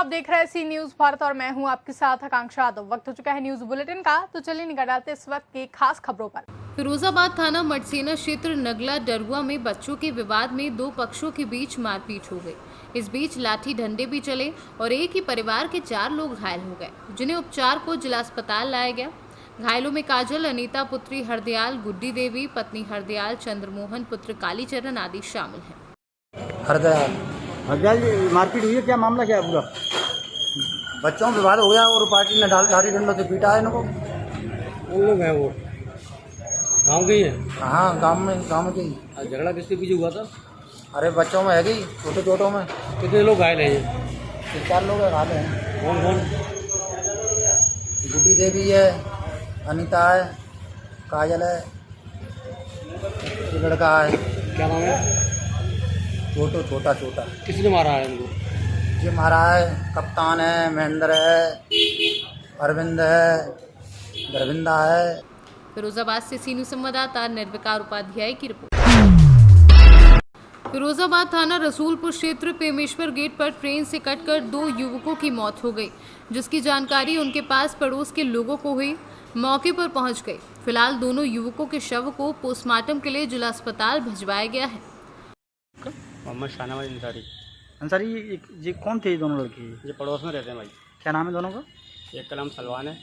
आप देख रहे हैं सी न्यूज भारत और मैं हूं आपके साथ आकांक्षा यादव। वक्त हो चुका है न्यूज बुलेटिन का, तो चलिए निगाह डालते इस वक्त की खास खबरों पर। फिरोजाबाद थाना मटसेना क्षेत्र नगला डरुआ में बच्चों के विवाद में दो पक्षों के बीच मारपीट हो गई। इस बीच लाठी डंडे भी चले और एक ही परिवार के 4 लोग घायल हो गए, जिन्हें उपचार को जिला अस्पताल लाया गया। घायलों में काजल, अनीता पुत्री हरदयाल, गुड्डी देवी पत्नी हरदयाल, चंद्रमोहन पुत्र कालीचरण आदि शामिल हैं। हरदयाल मारपीट हुई है, क्या मामला क्या है पूरा? बच्चों में विवाद हो गया और पार्टी ने लाठी डंडों से पीटा है इनको। कौन लोग हैं वो? गाँव के ही है? हाँ, गाँव के ही। झगड़ा किसके पीछे हुआ था? अरे बच्चों में है कि छोटे छोटों में। कितने लोग घायल हैं ये? 3-4 लोग घायल हैं। कौन कौन? गुड्डी देवी है, अनीता है, काजल है, ये लड़का है। क्या नाम है? छोटा। किसने मारा है इनको? ये मारा है कप्तान है, महेंद्र है, अरविंद है, धर्मिंदा है। फिरोजाबाद से सीनू संवाददाता निर्विकार उपाध्याय की रिपोर्ट। फिरोजाबाद थाना रसूलपुर क्षेत्र पेमेश्वर गेट पर ट्रेन से कटकर 2 युवकों की मौत हो गई, जिसकी जानकारी उनके पास पड़ोस के लोगों को हुई। मौके पर पहुंच गए। फिलहाल दोनों युवकों के शव को पोस्टमार्टम के लिए जिला अस्पताल भिजवाया गया है। मोहम्मद शाहनवाज अंसारी, ये कौन थे ये दोनों लड़के? ये पड़ोस में रहते हैं भाई। क्या नाम है दोनों का? एक का नाम सलमान है,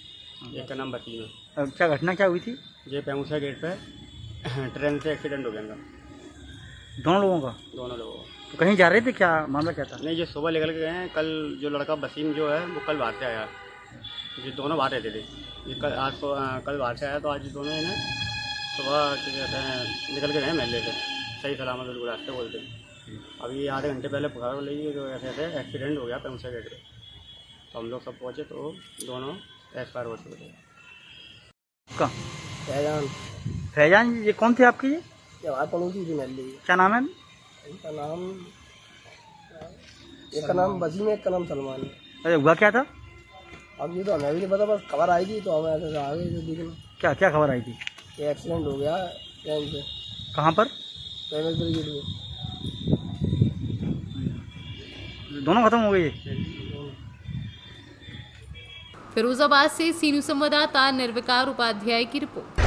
एक का नाम बतीन है। क्या घटना क्या हुई थी? ये पेमुसा गेट पे ट्रेन से एक्सीडेंट हो गया इनका, दोनों लोगों का? दोनों लोगों को। तो कहीं जा रहे थे, क्या मामला क्या था? नहीं, ये सुबह निकल के गए हैं। कल जो लड़का वसीम जो है वो कल बाहर से आया, ये दोनों बाहर रहते थे। ये कल बाहर से आया, तो आज दोनों इन्हें सुबह क्या कहते हैं निकल के गए मेले से, सही सलामत बिल्कुल रास्ते बोलते हैं। अभी आधे घंटे पहले पुकार लगी जो ऐसे एक्सीडेंट हो गया पेमुसा गेट पे, तो हम लोग सब पहुँचे तो दोनों एक्सपायर हो चुके थे। फैजान, ये कौन थे आपके? ये हमारे पड़ोसी थी मेरे लिए। क्या नाम है? इनका नाम, एक का नाम वसीम है, एक का नाम सलमान है। अरे हुआ क्या था? अब ये तो हमें भी नहीं पता, बस खबर आई थी तो हम ऐसे आ गए थे देखने। क्या खबर आई थी? कि एक्सीडेंट हो गया ट्रेन से। कहाँ पर? पेमेश्वर गेट में। दोनों खत्म हो गए। फिरोजाबाद से सीनू संवाददाता निर्विकार उपाध्याय की रिपोर्ट।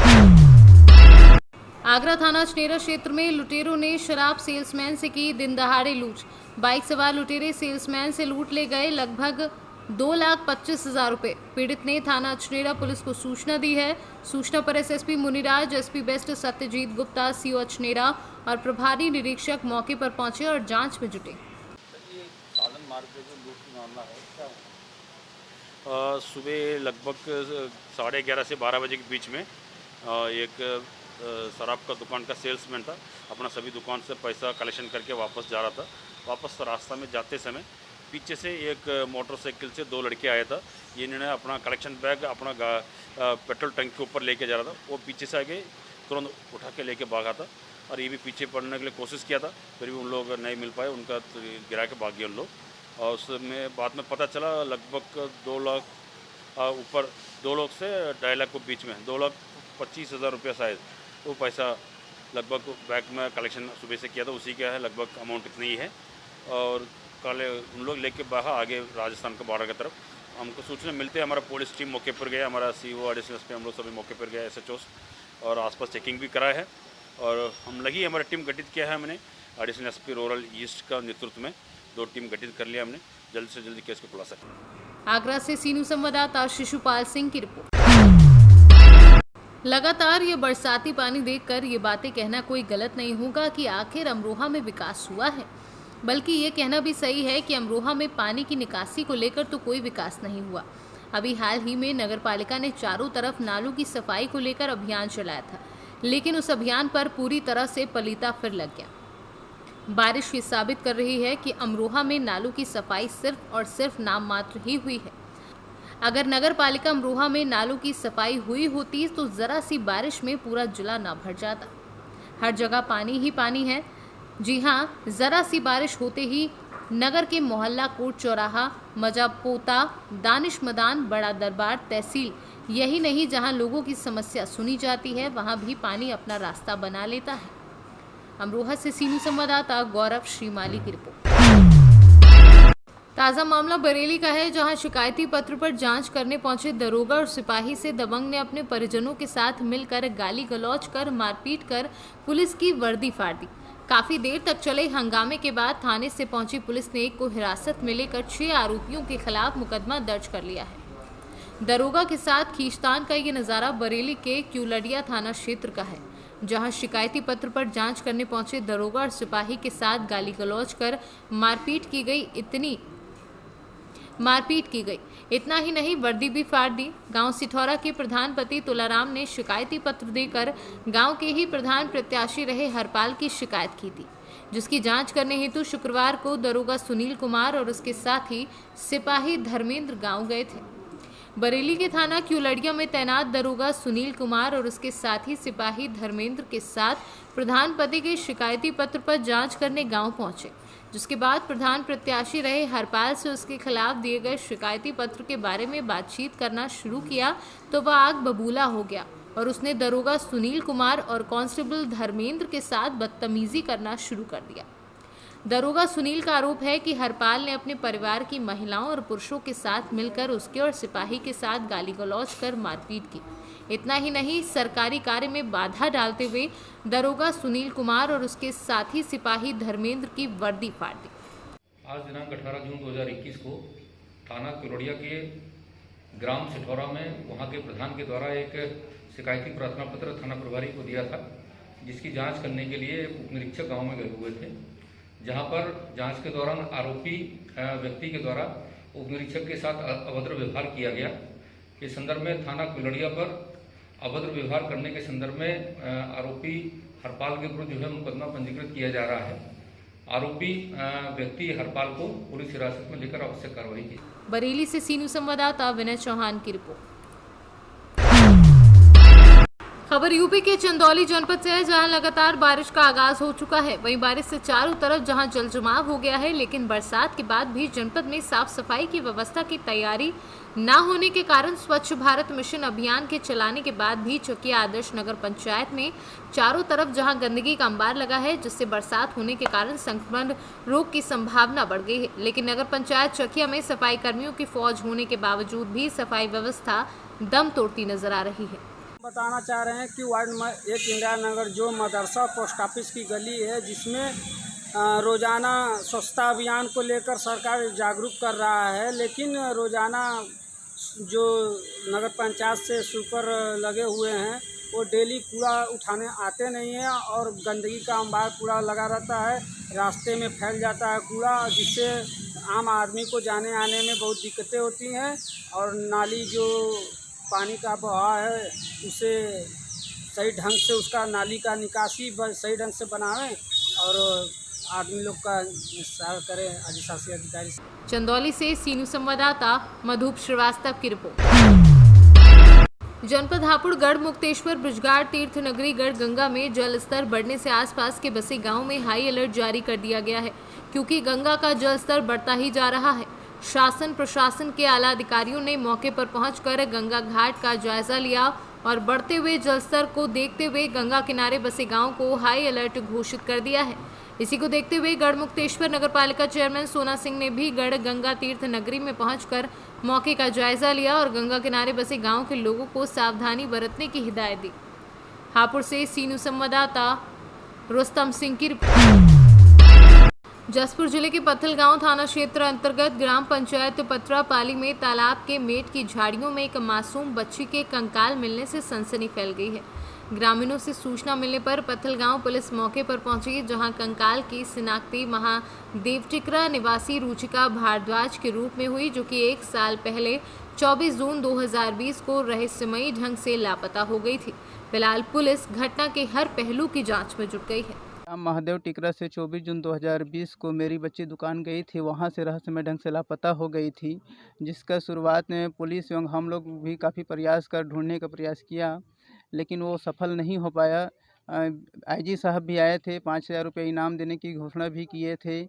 आगरा थाना अछनेरा क्षेत्र में लुटेरों ने शराब सेल्समैन से की दिन दहाड़े लूट। बाइक सवार लुटेरे सेल्समैन से लूट ले गए लगभग 2,25,000 रुपए। पीड़ित ने थाना अछनेरा पुलिस को सूचना दी है। सूचना पर SSP Muniraj, SP west Satyajit Gupta, CO Achhnera और प्रभारी निरीक्षक मौके पर पहुंचे और जांच में जुटे। सुबह लगभग 11:30 से 12 बजे के बीच में एक शराब का दुकान का सेल्समैन था, अपना सभी दुकान से पैसा कलेक्शन करके वापस जा रहा था। वापस रास्ता में जाते समय पीछे से एक मोटरसाइकिल से 2 लड़के आया था। ये इन्होंने अपना कलेक्शन बैग अपना पेट्रोल टंकी के ऊपर लेके जा रहा था। वो पीछे से आगे तुरंत उठा के लेके भागा था और ये भी पीछे पड़ने के लिए कोशिश किया था, फिर भी उन लोग नहीं मिल पाए, उनका गिरा के भाग गए उन लोग। और उसमें बाद में पता चला लगभग 2 लाख ऊपर, 2 लाख से 2.5 लाख के बीच में 2,25,000 रुपया शायद वो पैसा लगभग बैंक में कलेक्शन सुबह से किया था, उसी का है लगभग अमाउंट इतनी ही है। और कल उन लोग लेके भागा आगे राजस्थान का बॉर्डर की तरफ। हमको सूचना मिलते हैं, हमारा पुलिस टीम मौके पर गया, हमारा सीओ एडिशनल एसपी हम लोग सभी मौके पर गए, एसएचओस और आसपास चेकिंग भी कराया है। और हम लगी हमारी टीम गठित किया है हमने, एडिशनल एसपी रूरल ईस्ट का नेतृत्व में 2 टीम गठित कर लिया हमने, जल्द से जल्द केस को खुलासा किया। आगरा से सीनू संवाददाता शिशुपाल सिंह की रिपोर्ट। लगातार ये बरसाती पानी देखकर ये बातें कहना कोई गलत नहीं होगा कि आखिर अमरोहा में विकास हुआ है, बल्कि ये कहना भी सही है कि अमरोहा में पानी की निकासी को लेकर तो कोई विकास नहीं हुआ। अभी हाल ही में नगरपालिका ने चारों तरफ नालों की सफाई को लेकर अभियान चलाया था, लेकिन उस अभियान पर पूरी तरह से पलीता फिर लग गया। बारिश ये साबित कर रही है कि अमरोहा में नालों की सफाई सिर्फ और सिर्फ नाम मात्र ही हुई है। अगर नगर पालिका अमरोहा में नालों की सफाई हुई होती तो जरा सी बारिश में पूरा जिला ना भर जाता। हर जगह पानी ही पानी है। जी हाँ, जरा सी बारिश होते ही नगर के मोहल्ला कोट चौराहा, मजापोता, दानिश मैदान, बड़ा दरबार, तहसील, यही नहीं जहां लोगों की समस्या सुनी जाती है वहां भी पानी अपना रास्ता बना लेता है। अमरोहा से सीनू संवाददाता गौरव श्रीमाली की रिपोर्ट। ताज़ा मामला बरेली का है, जहां शिकायती पत्र पर जांच करने पहुंचे दरोगा और सिपाही से दबंग ने अपने परिजनों के साथ मिलकर गाली गलौज कर मारपीट कर पुलिस की वर्दी फाड़ दी। काफी देर तक चले हंगामे के बाद थाने से पहुंची पुलिस ने एक को हिरासत में लेकर 6 आरोपियों के खिलाफ मुकदमा दर्ज कर लिया है। दरोगा के साथ खींचतान का ये नज़ारा बरेली के क्यूलड़िया थाना क्षेत्र का है, जहां शिकायती पत्र पर जांच करने पहुंचे दरोगा और सिपाही के साथ गाली गलौज कर मारपीट की गई। इतना ही नहीं, वर्दी भी फाड़ दी। गांव सिठौरा के प्रधान पति तुलाराम ने शिकायती पत्र देकर गांव के ही प्रधान प्रत्याशी रहे हरपाल की शिकायत की थी, जिसकी जांच करने हेतु शुक्रवार को दरोगा सुनील कुमार और उसके साथी सिपाही धर्मेंद्र गांव गए थे। बरेली के थाना क्यूलड़िया में तैनात दरोगा सुनील कुमार और उसके साथी सिपाही धर्मेंद्र के साथ प्रधान पति के शिकायती पत्र पर जांच करने गांव पहुंचे, जिसके बाद प्रधान प्रत्याशी रहे हरपाल से उसके खिलाफ दिए गए शिकायती पत्र के बारे में बातचीत करना शुरू किया तो वह आग बबूला हो गया और उसने दरोगा सुनील कुमार और कांस्टेबल धर्मेंद्र के साथ बदतमीजी करना शुरू कर दिया। दरोगा सुनील का आरोप है कि हरपाल ने अपने परिवार की महिलाओं और पुरुषों के साथ मिलकर उसके और सिपाही के साथ गाली गलौज कर मारपीट की। इतना ही नहीं, सरकारी कार्य में बाधा डालते हुए दरोगा सुनील कुमार और उसके साथी सिपाही धर्मेंद्र की वर्दी फाड़ दी। आज दिनांक 18 जून 2021 को थाना क्यूलड़िया के ग्राम सिठौरा में वहां के प्रधान के द्वारा एक शिकायती प्रार्थना पत्र थाना प्रभारी को दिया था, जिसकी जांच करने के लिए उप निरीक्षक गाँव में गए हुए थे, जहां पर जांच के दौरान आरोपी व्यक्ति के द्वारा उप निरीक्षक के साथ अभद्र व्यवहार किया गया। इस संदर्भ में थाना क्यूलड़िया पर अभद्र व्यवहार करने के संदर्भ में आरोपी हरपाल के विरुद्ध जो है मुकदमा पंजीकृत किया जा रहा है। आरोपी व्यक्ति हरपाल को पुलिस हिरासत में लेकर आवश्यक कार्रवाई की। बरेली से सीनू संवाददाता विनय चौहान की रिपोर्ट। खबर यूपी के चंदौली जनपद से है, जहां लगातार बारिश का आगाज हो चुका है। वहीं बारिश से चारों तरफ जहां जलजमाव हो गया है, लेकिन बरसात के बाद भी जनपद में साफ सफाई की व्यवस्था की तैयारी न होने के कारण स्वच्छ भारत मिशन अभियान के चलाने के बाद भी चकिया आदर्श नगर पंचायत में चारों तरफ जहां गंदगी का अंबार लगा है, जिससे बरसात होने के कारण संक्रमण रोग की संभावना बढ़ गई है। लेकिन नगर पंचायत चकिया में सफाई कर्मियों की फौज होने के बावजूद भी सफाई व्यवस्था दम तोड़ती नजर आ रही है। बताना चाह रहे हैं कि वार्ड में 1 इंदिरा नगर जो मदरसा पोस्ट ऑफिस की गली है, जिसमें रोज़ाना स्वच्छता अभियान को लेकर सरकार जागरूक कर रहा है, लेकिन रोज़ाना जो नगर पंचायत से सुपर लगे हुए हैं वो डेली कूड़ा उठाने आते नहीं हैं और गंदगी का अंबार पूरा लगा रहता है। रास्ते में फैल जाता है कूड़ा, जिससे आम आदमी को जाने आने में बहुत दिक्कतें होती हैं। और नाली जो पानी का बहाव है उसे सही ढंग से उसका नाली का निकासी सही ढंग से बनावें और आदमी लोग का निस्तार करें अधिशासी अधिकारी से। चंदौली से सीनू संवाददाता मधुप श्रीवास्तव की रिपोर्ट। जनपद हापुड़ गढ़ मुक्तेश्वर ब्रजगाड़ तीर्थ नगरी गढ़ गंगा में जल स्तर बढ़ने से आसपास के बसे गांव में हाई अलर्ट जारी कर दिया गया है, क्योंकि गंगा का जल स्तर बढ़ता ही जा रहा है। शासन प्रशासन के आला अधिकारियों ने मौके पर पहुंचकर गंगा घाट का जायजा लिया और बढ़ते हुए जलस्तर को देखते हुए गंगा किनारे बसे गांव को हाई अलर्ट घोषित कर दिया है। इसी को देखते हुए गढ़ मुक्तेश्वर नगरपालिका चेयरमैन सोना सिंह ने भी गढ़ गंगा तीर्थ नगरी में पहुंचकर मौके का जायजा लिया और गंगा किनारे बसे गांव के लोगों को सावधानी बरतने की हिदायत दी। हापुड़ से सीनू संवाददाता रुस्तम सिंह की रिपोर्ट। जसपुर जिले के पत्थलगांव थाना क्षेत्र अंतर्गत ग्राम पंचायत पत्रापाली में तालाब के मेट की झाड़ियों में एक मासूम बच्ची के कंकाल मिलने से सनसनी फैल गई है। ग्रामीणों से सूचना मिलने पर पत्थलगांव पुलिस मौके पर पहुंची, जहां कंकाल की शिनाख्ती महादेवटिकरा निवासी रुचिका भारद्वाज के रूप में हुई, जो कि 1 साल पहले 24 जून 2020 को रहस्यमयी ढंग से लापता हो गई थी। फिलहाल पुलिस घटना के हर पहलू की जाँच में जुट गई है। महादेव टिकरा से 24 जून 2020 को मेरी बच्ची दुकान गई थी, वहां से रहस्यमय ढंग से लापता हो गई थी, जिसका शुरुआत में पुलिस एवं हम लोग भी काफ़ी प्रयास कर ढूंढने का प्रयास किया, लेकिन वो सफल नहीं हो पाया। आईजी साहब भी आए थे, 5000 रुपये इनाम देने की घोषणा भी किए थे।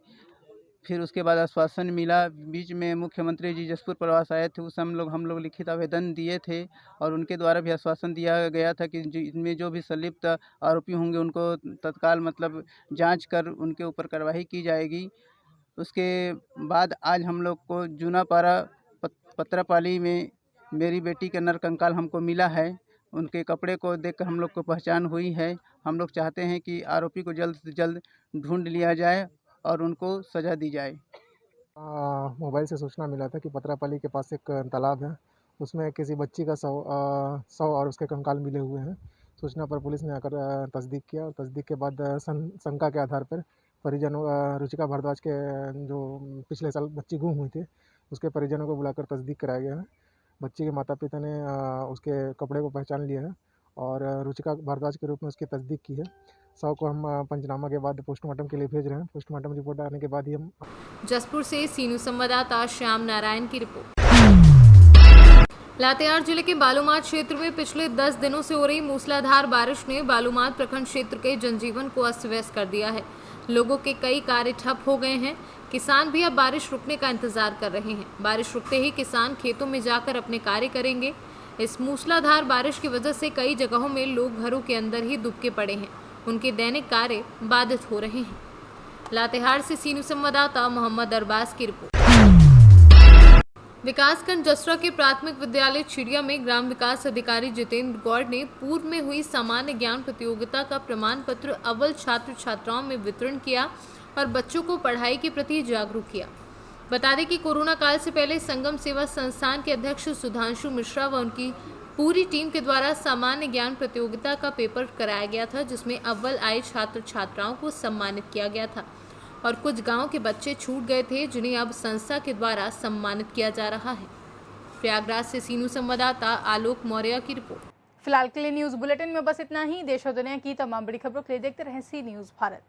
फिर उसके बाद आश्वासन मिला। बीच में मुख्यमंत्री जी जसपुर प्रवास आए थे, उस हम लोग लिखित आवेदन दिए थे और उनके द्वारा भी आश्वासन दिया गया था कि इनमें जो भी संलिप्त आरोपी होंगे उनको तत्काल जांच कर उनके ऊपर कार्रवाई की जाएगी। उसके बाद आज हम लोग को जूनापारा पत्रापाली में मेरी बेटी का नरकंकाल हमको मिला है। उनके कपड़े को देखकर हम लोग को पहचान हुई है। हम लोग चाहते हैं कि आरोपी को जल्द से जल्द ढूंढ लिया जाए और उनको सज़ा दी जाए। मोबाइल से सूचना मिला था कि पत्रापाली के पास एक तालाब है, उसमें किसी बच्ची का शव और उसके कंकाल मिले हुए हैं। सूचना पर पुलिस ने आकर तस्दीक किया और तस्दीक के बाद शंका के आधार पर परिजनों रुचिका भारद्वाज के जो पिछले साल बच्ची गुम हुई थी उसके परिजनों को बुलाकर तस्दीक कराया गया है। बच्ची के माता पिता ने उसके कपड़े को पहचान लिया है और रुचिका भारद्वाज के रूप में उसकी तस्दीक की है। शव को हम पंचनामा के बाद पोस्टमार्टम के लिए भेज रहे हैं। पोस्टमार्टम रिपोर्ट आने के बाद ही हम। जसपुर से सीनू संवाददाता श्याम नारायण की रिपोर्ट। लातेहार जिले के बालूमाथ क्षेत्र में पिछले 10 दिनों से हो रही मूसलाधार बारिश ने बालूमाथ प्रखंड क्षेत्र के जनजीवन को अस्त व्यस्त कर दिया है। लोगों के कई कार्य ठप हो गए हैं। किसान भी अब बारिश रुकने का इंतजार कर रहे हैं। बारिश रुकते ही किसान खेतों में जाकर अपने कार्य करेंगे। इस मूसलाधार बारिश की वजह से कई जगहों में लोग घरों के अंदर ही दुबके पड़े हैं। उनके दैनिक कार्य बाधित हो रहे हैं। लातेहार से सीनू संवाददाता मोहम्मद अरबाज की रिपोर्ट। विकासखंड जसरा के प्राथमिक विद्यालय चिड़िया में ग्राम विकास अधिकारी जितेंद्र गौड़ ने पूर्व में हुई सामान्य ज्ञान प्रतियोगिता का प्रमाण पत्र अव्वल छात्र छात्राओं में वितरण किया और बच्चों को पढ़ाई के प्रति जागरूक किया। बता दें कि कोरोना काल से पहले संगम सेवा संस्थान के अध्यक्ष सुधांशु मिश्रा व उनकी पूरी टीम के द्वारा सामान्य ज्ञान प्रतियोगिता का पेपर कराया गया था, जिसमें अव्वल आए छात्र छात्राओं को सम्मानित किया गया था और कुछ गांव के बच्चे छूट गए थे जिन्हें अब संस्था के द्वारा सम्मानित किया जा रहा है। प्रयागराज से सीनू संवाददाता आलोक मौर्य की रिपोर्ट। फिलहाल के लिए न्यूज बुलेटिन में बस इतना ही। देश और दुनिया की तमाम बड़ी खबरों के लिए देखते रहें सी न्यूज भारत।